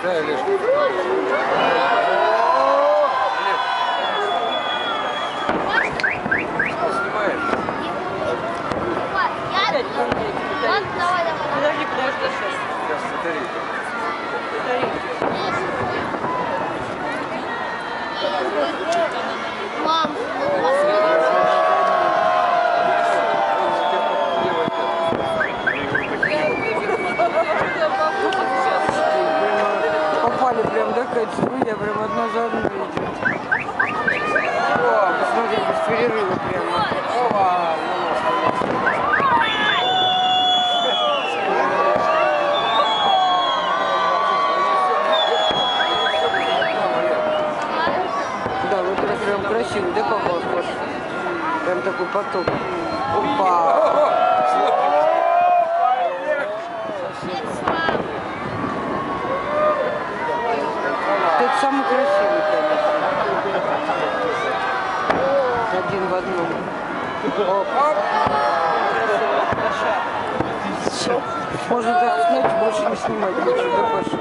Да, Леш. Подожди сейчас. Сейчас батарейка. Мам, попали прям, да, качеству, я прям одна за одной идет. О, посмотри, без перерыва прямо. Опа, да, вот это прям красивый, да, попал, Паша? Прям такой поток. Опа! Это самый красивый, конечно. Один в одном. Оп. Можно так снять, больше не снимать ничего, да, Паша?